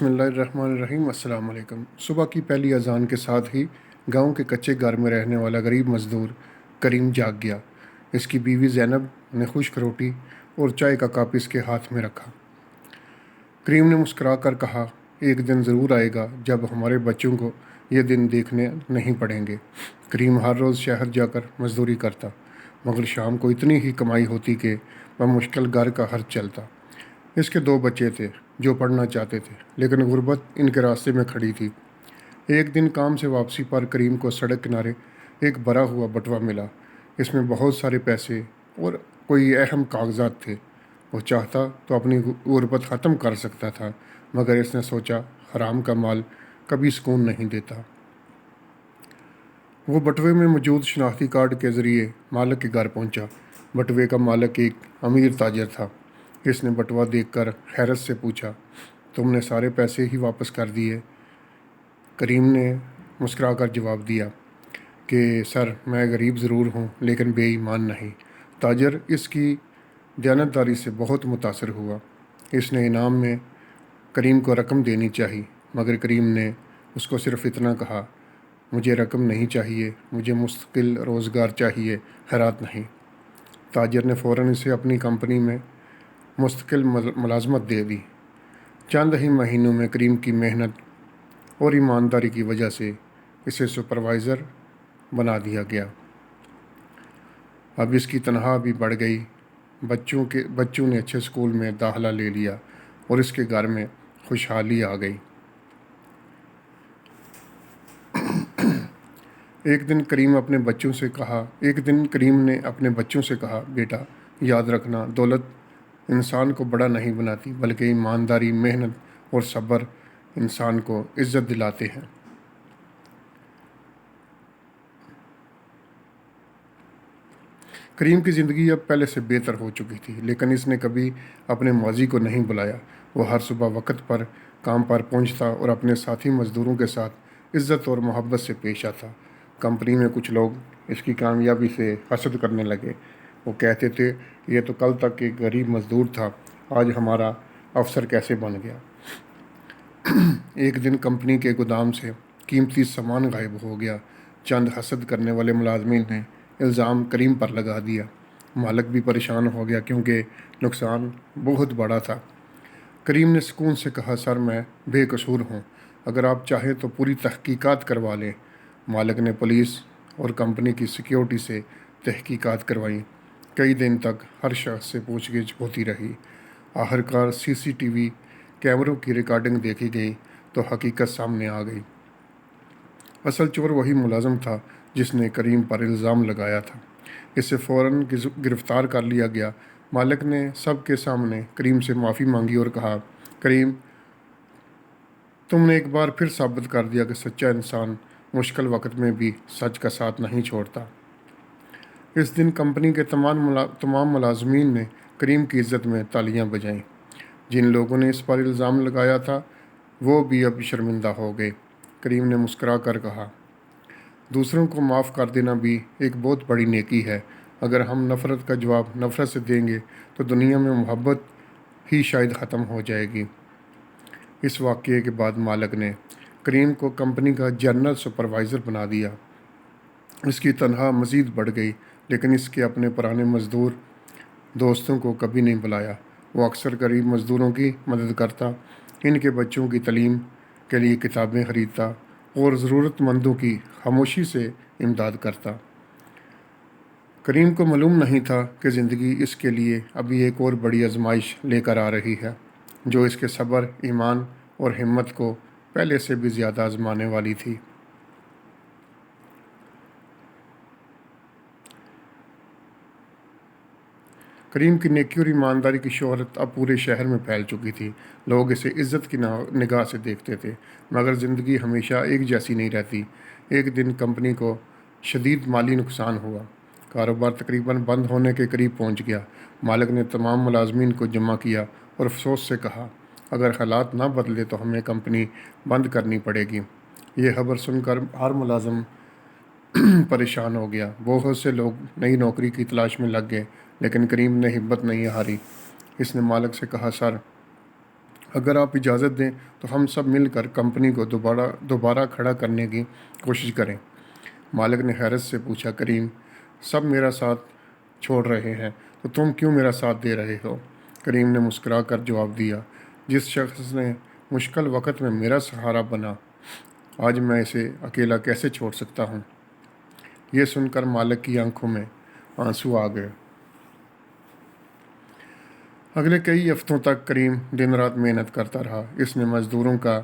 बिस्मिल्लाहिर्रहमानिर्रहीम। अस्सलाम वालेकुम। सुबह की पहली अजान के साथ ही गांव के कच्चे घर में रहने वाला गरीब मजदूर करीम जाग गया। इसकी बीवी ज़ैनब ने खुश्क रोटी और चाय का कप इसके हाथ में रखा। करीम ने मुस्कुरा कर कहा, एक दिन ज़रूर आएगा जब हमारे बच्चों को ये दिन देखने नहीं पड़ेंगे। करीम हर रोज़ शहर जाकर मजदूरी करता, मगर शाम को इतनी ही कमाई होती कि वह मुश्किल घर का खर्च चलता। इसके दो बच्चे थे जो पढ़ना चाहते थे, लेकिन गुर्बत इनके रास्ते में खड़ी थी। एक दिन काम से वापसी पर करीम को सड़क किनारे एक भरा हुआ बटुआ मिला। इसमें बहुत सारे पैसे और कोई अहम कागजात थे। वो चाहता तो अपनी गुर्बत ख़त्म कर सकता था, मगर इसने सोचा हराम का माल कभी सुकून नहीं देता। वो बटुए में मौजूद शनाख्ती कार्ड के ज़रिए मालिक के घर पहुंचा। बटुए का मालिक एक अमीर ताजर था। इसने बटुआ देखकर हैरत से पूछा, तुमने सारे पैसे ही वापस कर दिए? करीम ने मुस्कुराकर जवाब दिया कि सर, मैं गरीब ज़रूर हूँ लेकिन बेईमान नहीं। ताजर इसकी दयानतदारी से बहुत मुतासर हुआ। इसने इनाम में करीम को रकम देनी चाहिए, मगर करीम ने उसको सिर्फ इतना कहा, मुझे रकम नहीं चाहिए, मुझे मुस्तकिल रोज़गार चाहिए, खैरात नहीं। ताजर ने फ़ौरन इसे अपनी कंपनी में मुस्तकिल मुलाजमत दे दी। चंद ही महीनों में करीम की मेहनत और ईमानदारी की वजह से इसे सुपरवाइज़र बना दिया गया। अब इसकी तनख्वाह भी बढ़ गई। बच्चों ने अच्छे स्कूल में दाखिला ले लिया और इसके घर में खुशहाली आ गई। एक दिन करीम ने अपने बच्चों से कहा, बेटा, याद रखना, दौलत इंसान को बड़ा नहीं बनाती, बल्कि ईमानदारी, मेहनत और सब्र इंसान को इज़्ज़त दिलाते हैं। करीम की ज़िंदगी अब पहले से बेहतर हो चुकी थी, लेकिन इसने कभी अपने माजी को नहीं बुलाया। वो हर सुबह वक्त पर काम पर पहुंचता और अपने साथी मज़दूरों के साथ इज़्ज़त और मोहब्बत से पेश आता। कंपनी में कुछ लोग इसकी कामयाबी से हसद करने लगे। वो कहते थे, ये तो कल तक एक गरीब मज़दूर था, आज हमारा अफसर कैसे बन गया। एक दिन कंपनी के गोदाम से कीमती सामान गायब हो गया। चंद हसद करने वाले मुलाजमीन ने इल्ज़ाम करीम पर लगा दिया। मालिक भी परेशान हो गया क्योंकि नुकसान बहुत बड़ा था। करीम ने सुकून से कहा, सर, मैं बेकसूर हूँ, अगर आप चाहें तो पूरी तहकीकात करवा लें। मालिक ने पुलिस और कंपनी की सिक्योरिटी से तहकीकात करवाई। कई दिन तक हर शख्स से पूछगिछ होती रही। आखिरकार CCTV कैमरों की रिकॉर्डिंग देखी गई तो हकीकत सामने आ गई। असल चोर वही मुलाजम था जिसने करीम पर इल्ज़ाम लगाया था। इसे फ़ौरन गिरफ़्तार कर लिया गया। मालिक ने सबके सामने करीम से माफ़ी मांगी और कहा, करीम, तुमने एक बार फिर साबित कर दिया कि सच्चा इंसान मुश्किल वक्त में भी सच का साथ नहीं छोड़ता। इस दिन कंपनी के तमाम मुलाजमीन ने करीम की इज़्ज़त में तालियां बजाईं। जिन लोगों ने इस पर इल्ज़ाम लगाया था वो भी अब शर्मिंदा हो गए। करीम ने मुस्कुरा कर कहा, दूसरों को माफ़ कर देना भी एक बहुत बड़ी नेकी है। अगर हम नफ़रत का जवाब नफ़रत से देंगे तो दुनिया में मोहब्बत ही शायद ख़त्म हो जाएगी। इस वाक़ये के बाद मालिक ने करीम को कंपनी का जनरल सुपरवाइज़र बना दिया। इसकी तनख्वाह मज़ीद बढ़ गई, लेकिन इसके अपने पुराने मज़दूर दोस्तों को कभी नहीं बुलाया। वो अक्सर गरीब मज़दूरों की मदद करता, इनके बच्चों की तालीम के लिए किताबें ख़रीदता और ज़रूरतमंदों की खामोशी से इमदाद करता। करीम को मालूम नहीं था कि ज़िंदगी इसके लिए अभी एक और बड़ी आजमाइश लेकर आ रही है, जो इसके सब्र, ईमान और हिम्मत को पहले से भी ज़्यादा आजमाने वाली थी। करीम की नेकी और ईमानदारी की शोहरत अब पूरे शहर में फैल चुकी थी। लोग इसे इज़्ज़त की निगाह से देखते थे, मगर ज़िंदगी हमेशा एक जैसी नहीं रहती। एक दिन कंपनी को शदीद माली नुकसान हुआ। कारोबार तकरीबन बंद होने के करीब पहुंच गया। मालिक ने तमाम मुलाजमीन को जमा किया और अफसोस से कहा, अगर हालात ना बदले तो हमें कंपनी बंद करनी पड़ेगी। ये खबर सुनकर हर मुलाजम परेशान हो गया। बहुत से लोग नई नौकरी की तलाश में लग गए, लेकिन करीम ने हिम्मत नहीं हारी। इसने मालिक से कहा, सर, اگر آپ اجازت دیں تو ہم سب مل کر کمپنی کو دوبارہ کھڑا کرنے کی کوشش کریں۔ مالک نے حیرت سے پوچھا، کریم، سب میرا ساتھ چھوڑ رہے ہیں تو تم کیوں میرا ساتھ دے رہے ہو؟ کریم نے مسکرا کر جواب دیا، جس شخص نے مشکل وقت میں میرا سہارا بنا، آج میں اسے اکیلا کیسے چھوڑ سکتا ہوں؟ یہ سن کر مالک کی آنکھوں میں آنسو آ گئے۔ اگلے کئی ہفتوں تک کریم دن رات محنت کرتا رہا۔ اس نے مزدوروں کا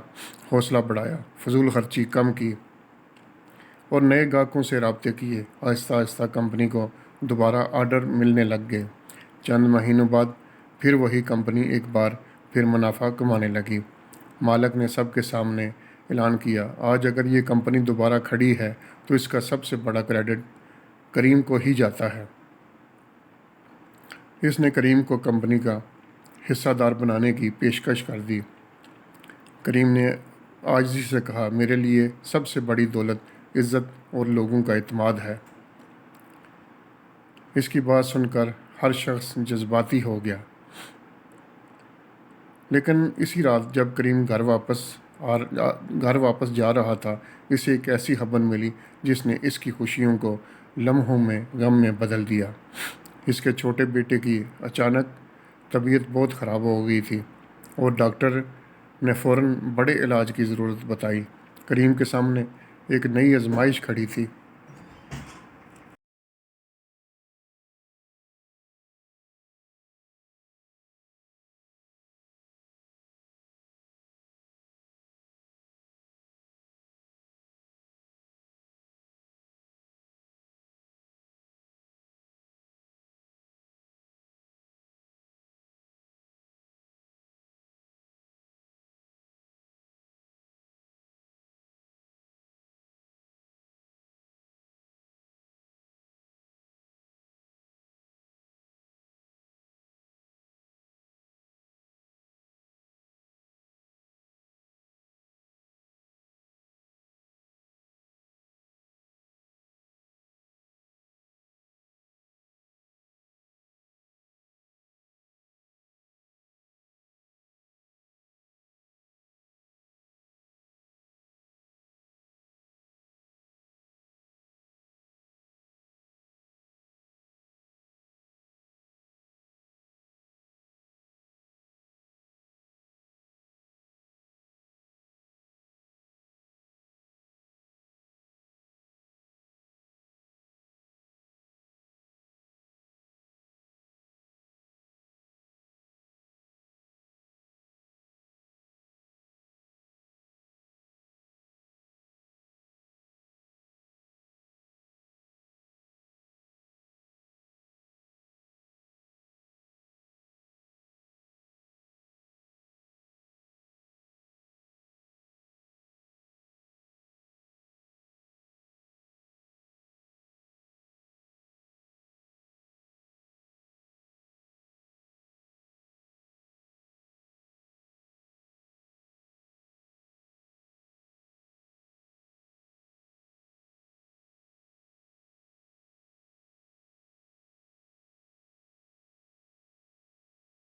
حوصلہ بڑھایا، فضول خرچی کم کی اور نئے گاہکوں سے رابطے کیے۔ آہستہ آہستہ کمپنی کو دوبارہ آرڈر ملنے لگ گئے۔ چند مہینوں بعد پھر وہی کمپنی ایک بار پھر منافع کمانے لگی۔ مالک نے سب کے سامنے اعلان کیا، آج اگر یہ کمپنی دوبارہ کھڑی ہے تو اس کا سب سے بڑا کریڈٹ کریم کو ہی جاتا ہے۔ اس نے کریم کو کمپنی کا حصہ دار بنانے کی پیشکش کر دی۔ کریم نے عاجزی سے کہا، میرے لیے سب سے بڑی دولت عزت اور لوگوں کا اعتماد ہے۔ اس کی بات سن کر ہر شخص جذباتی ہو گیا۔ لیکن اسی رات جب کریم گھر واپس جا رہا تھا، اسے ایک ایسی خبر ملی جس نے اس کی خوشیوں کو لمحوں میں غم میں بدل دیا۔ اس کے چھوٹے بیٹے کی اچانک طبیعت بہت خراب ہو گئی تھی اور ڈاکٹر نے فوراً بڑے علاج کی ضرورت بتائی۔ کریم کے سامنے ایک نئی آزمائش کھڑی تھی۔